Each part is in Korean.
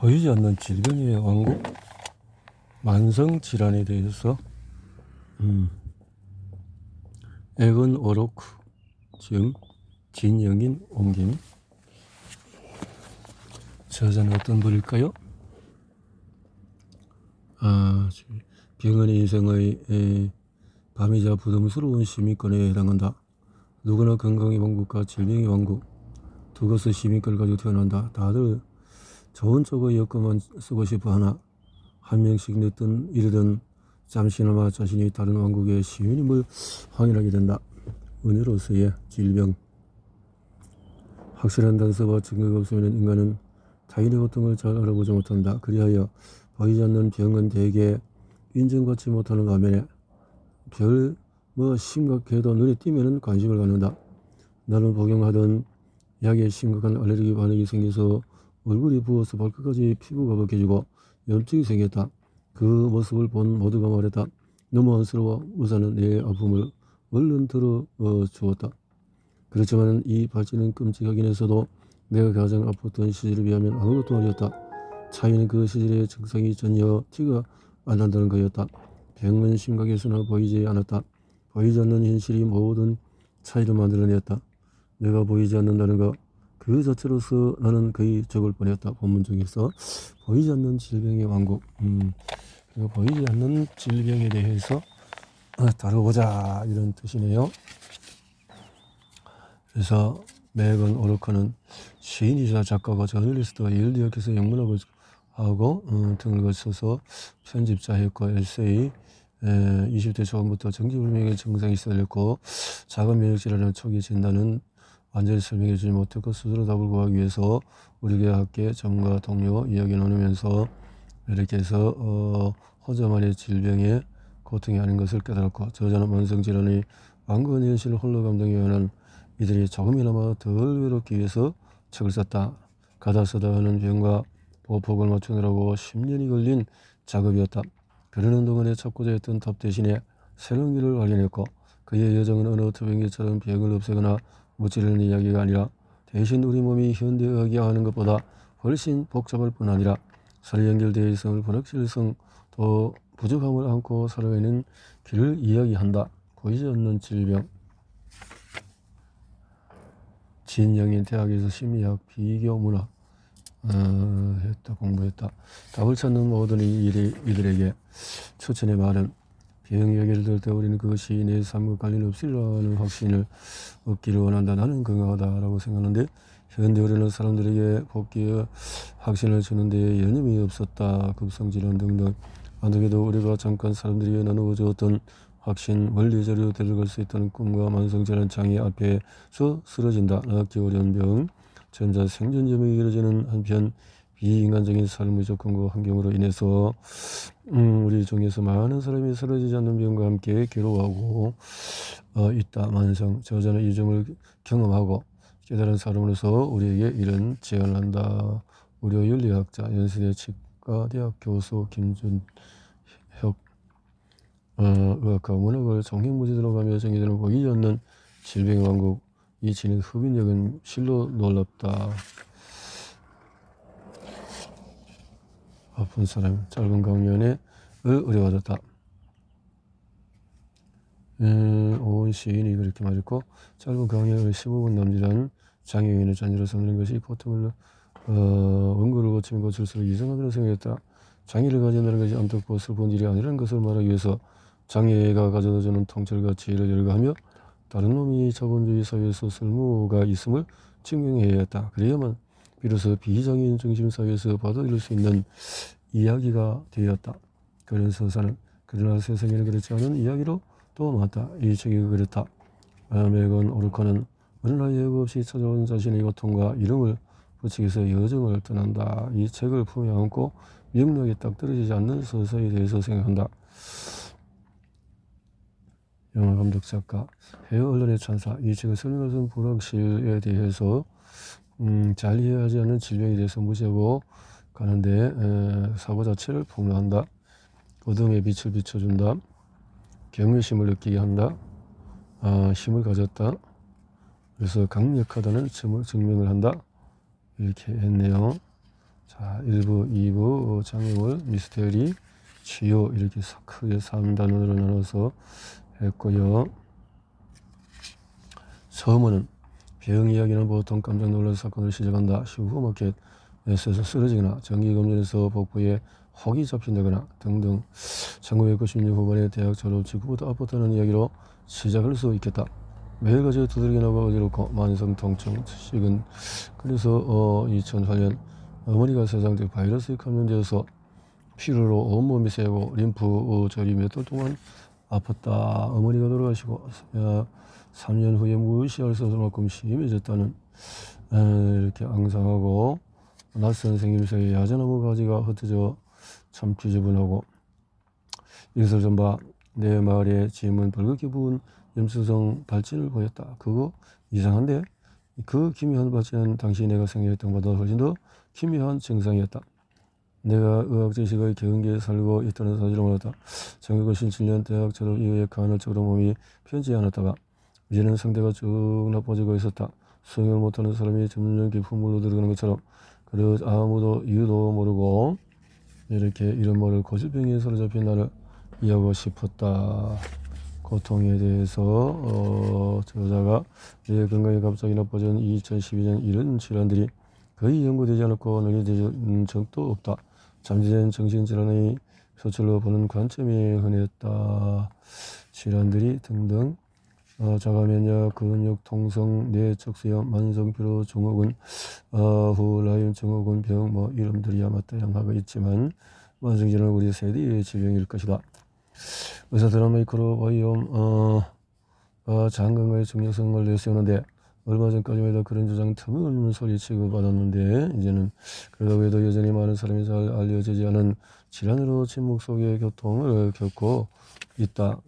보이지 않는 질병의 왕국, 만성질환에 대해서 에건 오로크, 즉 진영인 옮김. 저자는 어떤 분일까요? 병원의 인생의 밤이자 부담스러운 시민권에 해당한다. 누구나 건강의 왕국과 질병의 왕국, 두 것의 시민권을 가지고 태어난다. 다들 좋은 쪽의 여건만 쓰고 싶어 하나, 한 명씩 늦든 이르든 잠시나마 자신이 다른 왕국의 시민임을 확인하게 된다. 은혜로서의 질병. 확실한 단서와 증거가 없으면 인간은 타인의 고통을 잘 알아보지 못한다. 그리하여 보이지 않는 병은 대개 인정받지 못하는 반면에 심각해도 눈에 띄면 관심을 갖는다. 나는 복용하던 약에 심각한 알레르기 반응이 생겨서 얼굴이 부어서 발끝까지 피부가 벗겨지고 염증이 생겼다. 그 모습을 본 모두가 말했다. 너무 안쓰러워. 의사는 내 아픔을 얼른 들어 주었다. 그렇지만 이 발진은 끔찍하긴 했어도 내가 가장 아팠던 시절에 비하면 아무것도 아니었다. 차이는 그 시절의 증상이 전혀 티가 안 난다는 거였다. 병은 심각했으나 보이지 않았다. 보이지 않는 현실이 모든 차이를 만들어냈다. 내가 보이지 않는다는 것, 그 자체로서 나는 거의 죽을 뻔했다. 본문 중에서 보이지 않는 질병의 왕국. 그리고 보이지 않는 질병에 대해서 다뤄보자, 이런 뜻이네요. 그래서 메건 오로커는 시인이자 작가가 저널리스트와 예일 대학에서 영문학을 하고 등을 거쳐서 편집자였고 에세이, 20대 초반부터 정기불명의 증상이 시달렸고 작은 면역질환을 초기 진단은 완전히 설명해주지 못했고 스스로 답을 구하기 위해서 우리 학계 전문가 동료 이야기 나누면서 이렇게 해서 호저만의 질병에 고통이 아닌 것을 깨달았고, 저자는 만성질환의 완고한 현실을 홀로 감당해야 하는 이들이 조금이나마 덜 외롭기 위해서 책을 썼다. 가다 쓰다 하는 병과 보폭을 맞추느라고 10년이 걸린 작업이었다. 그러는 동안에 찾고자 했던 답 대신에 새로운 길을 발견했고, 그의 여정은 어느 투병기처럼 병을 없애거나 무찌르는 이야기가 아니라 대신 우리 몸이 현대의학이 하는 것보다 훨씬 복잡할 뿐 아니라 서로 연결되어 있음을 불확실성 또 부족함을 안고 살아가는 길을 이야기한다. 보이지 않는 질병. 진영인 대학에서 심리학, 비교 문학 공부했다. 답을 찾는 모든 이들에게 추천의 말은 병 이야기를 들을 때 우리는 그것이 내 삶과 관련 없으리라는 확신을 얻기를 원한다. 나는 건강하다라고 생각하는데 현대 우리는 사람들에게 복귀의 확신을 주는데 여념이 없었다. 급성질환 등등. 안되게도 우리가 잠깐 사람들이 나누어 주었던 확신, 원리적으로 데려갈 수 있다는 꿈과 만성질환 장애 앞에서 쓰러진다. 나기 어려운 병, 전자 생존점이 길어지는 한편 비인간적인 삶의 조건과 환경으로 인해서 우리 중에서 많은 사람이 쓰러지지 않는 병과 함께 괴로워하고 있다. 만성. 저자는 이 점을 경험하고 깨달은 사람으로서 우리에게 이런 제안을 한다. 의료윤리학자, 연세대 치과대학 교수 김준혁, 의학과 문학을 종횡무진으로 가며 정의되는 보이지 않는 질병의 왕국. 이 진행 흡인력은 실로 놀랍다. 아픈 사람, 짧은 강연에 의뢰받았다. 오은 시인이 그렇게 말했고, 짧은 강연을 15분 남짓한 장애인을 잔재로 삼는 것이 보통을 원고를 고치면 고칠수록 이상하다고 생각했다. 장애를 가진다는 것이 안타깝고 슬픈 일이 아니라는 것을 말하기 위해서 장애가 가져다주는 통찰과 지혜를 열거하며 다른 놈이 자본주의 사회에서 쓸모가 있음을 증명해야 했다. 그래야만 비로소 비장애인 중심 사회에서 받아들일 수 있는 이야기가 되었다. 그런 서사는 그러나 세상에는 그렇지 않은 이야기로 또 많다. 이 책이 그렇다. 메건 오르커는 어느 날 예고 없이 찾아온 자신의 고통과 이름을 붙이기서 여정을 떠난다. 이 책을 품에 안고 명료하게 딱 떨어지지 않는 서사에 대해서 생각한다. 영화 감독 작가, 해외 언론의 찬사. 이 책을 설명하는 불확실에 대해서 잘 이해하지 않는 질병에 대해서 무시하고 가는데 사고 자체를 폭로한다. 어둠의 빛을 비춰준다. 경외심을 느끼게 한다. 힘을 가졌다. 그래서 강력하다는 점을 증명을 한다. 이렇게 했네요. 자, 1부, 2부 장애물, 미스테리, 치유 이렇게 크게 3단원으로 나눠서 했고요. 서문은 병 이야기는 보통 깜짝 놀랄 사건을 시작한다. 슈퍼마켓에서 쓰러지거나 정기검진에서 복부에 혹이 잡힌다거나 등등 1990년 후반에 대학 졸업 직후부터 아팠다는 이야기로 시작할 수 있겠다. 매일같이 두드러기 나고 어지럽고 만성 통증, 식은 그래서 2008년 어머니가 세상에 바이러스에 감염되어서 피로로 온몸이 새고 림프 절이 몇 달 동안 아팠다. 어머니가 돌아가시고 3년 후에 무시할 수 없을 만큼 심해졌다는 이렇게 앙상하고 낯선 생김새의 야자나무 가지가 흩어져 참 지저분하고 이것을 좀 봐. 내 마을에 짐은 벌겋게 부은 염수성 발진을 보였다. 그거 이상한데? 그 기묘한 발진은 당시 내가 생각했던 것보다 훨씬 더 기묘한 증상이었다. 내가 의학 지식의 경계에 살고 있다는 사실을 몰랐다. 1997년 대학 졸업 이후에 간헐적으로 몸이 편치 않았다가 이제는 상태가 쭉 나빠지고 있었다. 수행을 못하는 사람이 점점 깊은 물로 들어가는 것처럼 그래 아무도 이유도 모르고 이렇게 이런 모를 고질병에 사로잡힌 나를 이해하고 싶었다. 고통에 대해서 저자가 내 건강이 갑자기 나빠진 2012년 이런 질환들이 거의 연구되지 않았고 논의된 적도 없다. 잠재된 정신질환의 소출로 보는 관점이 흔했다. 질환들이 등등 자가면역, 근육 통성, 뇌척수염, 만성피로 증후군, 후라임 증후군 병 이름들이야 다양하고 있지만 만성질환은 우리 세대의 질병일 것이다. 의사들은 마이크로바이옴 장건강의 중요성을 내세우는데 얼마 전까지만 해도 그런 주장 틈없는 소리 취급받았는데 이제는 그러다고 해도 여전히 많은 사람이 잘 알려지지 않은 질환으로 침묵 속의 고통을 겪고 있다.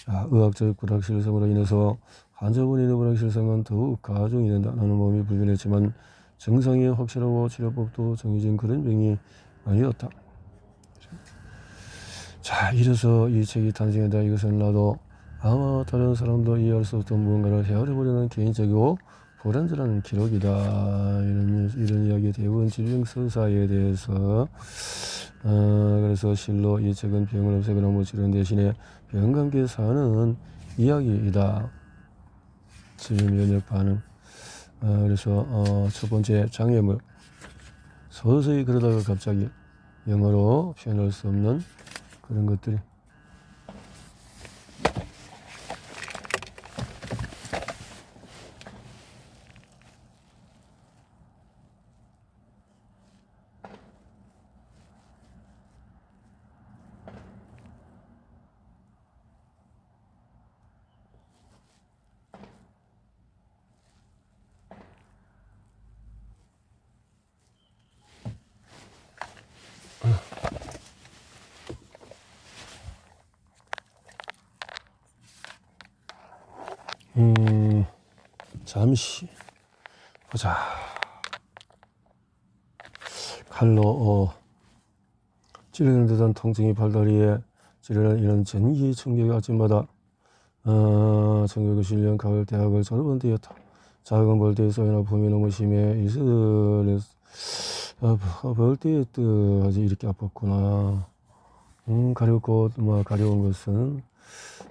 자, 의학적 불확실성으로 인해서 환자분의 불확실성은 더욱 가중이 된다. 나는 몸이 불편했지만 증상이 확실하고 치료법도 정해진 그런 병이 아니었다. 자, 이래서 이 책이 탄생했다. 이것은 나도 아마 다른 사람도 이해할 수 없던 무언가를 헤아려보려는 개인적이고 불완전한 기록이다. 이런 이야기 대부분 질병서사에 대해서 그래서 실로 이 책은 병을 없애거나 무치는 대신에 병과 함께 사는 이야기이다. 질병 면역 반응. 그래서 첫 번째 장애물. 서서히 그러다가 갑자기 영어로 표현할 수 없는 그런 것들이 잠시 보자. 칼로 찌르는 듯한 통증이 팔다리에 찌르는 이런 전기 충격이 아침마다 1991년 가을 대학을 졸업한 때였다. 작은 벌떼의 소리나 봄이 너무 심해 이슬을 벌떼의 뜻하지 이렇게 아팠구나. 가렵고 가려운 것은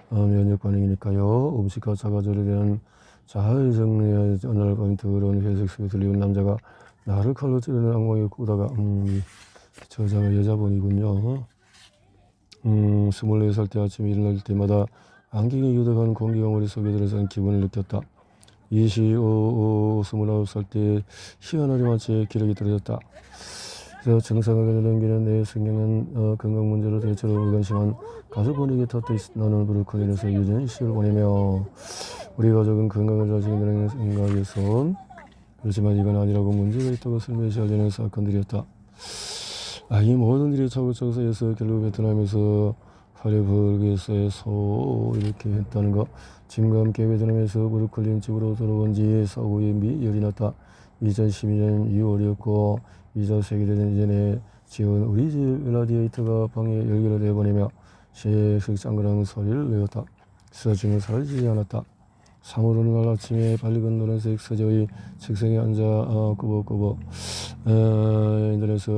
면역 반응이니까요. 음식과 자가절에 대한 잘 정리해 어느 날 밤 더러운 회색 속에 들리는 남자가 나를 칼로 찌르는 악몽에 꾸다가 저자가 여자분이군요. 24살 때 아침에 일어날 때마다 안경이 유독한 공기가 머릿속에 들어서는 기분을 느꼈다. 29살 때 희한하리 마치 기력이 떨어졌다. 그래서 정상을 넘기는 내 성경은 건강 문제로 대체로 무관심한 가족분에게 탓도 나는 브루클린에서 유전의 시를 보내며 우리 가족은 건강을 잘 지킨다는 생각에선 그렇지만 이건 아니라고 문제가 있다고 설명시 하려는 사건들이었다. 이 모든 일이 차곡차곡 결국 베트남에서 파리불교에서 이렇게 했다는 것. 짐과 함께 베트남에서 브루클린 집으로 돌아온 지 사후에 미열이 났다. 2012년 6월이었고 2차 세계대전 이전에 지은 우리 집 라디에이터가 방에 열기를 내보내며 셰익 짱그랑 소리를 내었다. 쓰러짐은 사라지지 않았다. 3월 어느 날 아침에 밝은 노란색 서재의 책상에 앉아 꾸벅꾸벅 인터넷에서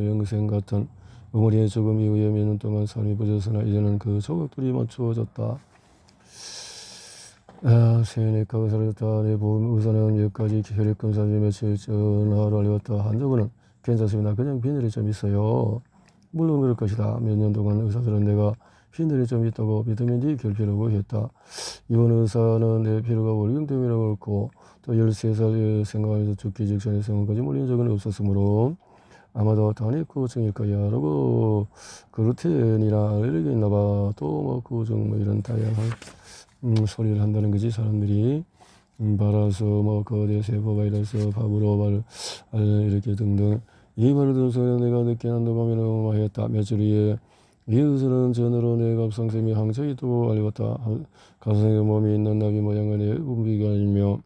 영생 같은 어머니의 죽음 이후에 몇 년 동안 삶이 부졌으나 이제는 그 조각들이 맞추어졌다. 세연이가 의사를 했다. 내 보험 의사는 여기까지 혈액 검사를 며칠 전화로 알려왔다. 한 적은 괜찮습니다. 그냥 비늘이 좀 있어요. 물론 그럴 것이다. 몇 년 동안 의사들은 내가 비늘이 좀 있다고 비타민 D 결핍이라고 했다. 이번 의사는 내 피로가 월경 때문이라고 그렇고 또 13살 생각하면서 죽기 직전에 생각까지 몰린 적은 없었으므로 아마도 단핵후증일 거야 라고 그루텐이나 알레르기 있나봐. 또 뭐 후증 뭐 이런 다양한 소리를 한다는 거지. 사람들이 발아서 뭐 거대 세포 바이러스 밥으로 말 이렇게 등등. 이 말을 들은 소리는 내가 늦게 난도감이나 하였다. 며칠 후에 이 의사는 전으로 내 갑상샘이 항체가 있다고 알려왔다. 갑상샘 몸에 있는 나비 모양의 내 분비관이며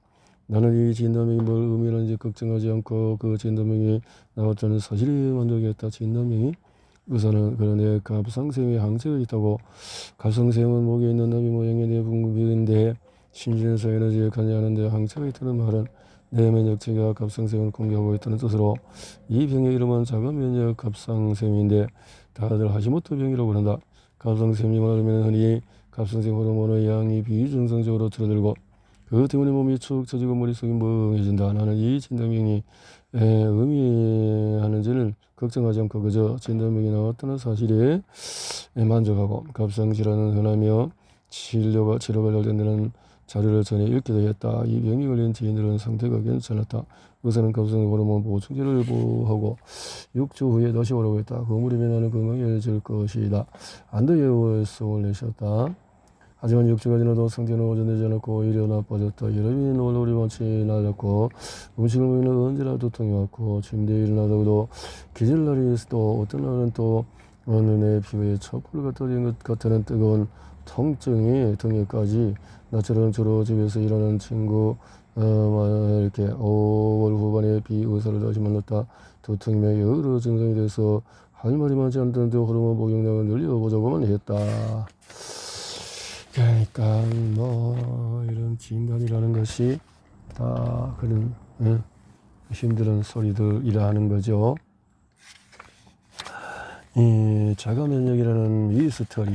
나는 이 진단명이 뭘 의미하는지 걱정하지 않고 그 진단명이 나왔다는 사실이 만족했다. 진단명이 의사는 그런 내 갑상샘에 항체가 있다고. 갑상샘은 목에 있는 나비 모양의 내 분비인데 신진에서 에너지에 관여하는데 항체가 있다는 말은 내 면역체가 갑상샘을 공격하고 있다는 뜻으로 이 병의 이름은 자가 면역 갑상샘인데 다들 하시모토 병이라고 그런다. 갑상샘이 많으면 흔히 갑상샘 호르몬의 양이 비정상적으로 줄어들고 그것 때문에 몸이 축 처지고 머릿속이 멍해진다. 나는 이 진단명이 의미하는지를 걱정하지 않고 그저 진단명이 나왔다는 사실에 만족하고 갑상질환은 흔하며 치료가 관련된 자료를 전해 읽기도 했다. 이 병이 걸린 지인들은 상태가 괜찮았다. 의사는 갑상선 호르몬 보충제를 보하고 6주 후에 다시 오라고 했다. 그 무렵에 나는 건강해질 것이다. 안도예우성을 내셨다. 하지만 6주가 지나도 상태는 호전되지 않았고 오히려 나빠졌다. 여름이 놀러리 많지 낮았고 음식을 먹으면 언제나 두통이 왔고 침대에 일어나다가도 기절날이 또 어떤 날은 또 눈에 피부에 촛불 같은 것 같은 뜨거운 통증이 등에까지. 나처럼 주로 집에서 일하는 친구 이렇게 5월 후반에 비의사를 다시 만났다. 두통이며 여러 증상이 돼서 할 말이 많지 않던데 호르몬 복용량을 늘려보자고만 했다. 그러니까 뭐 이런 진단이라는 것이 다 그런 힘든 소리들이라 는 거죠. 이 자가 면역이라는 이 스토리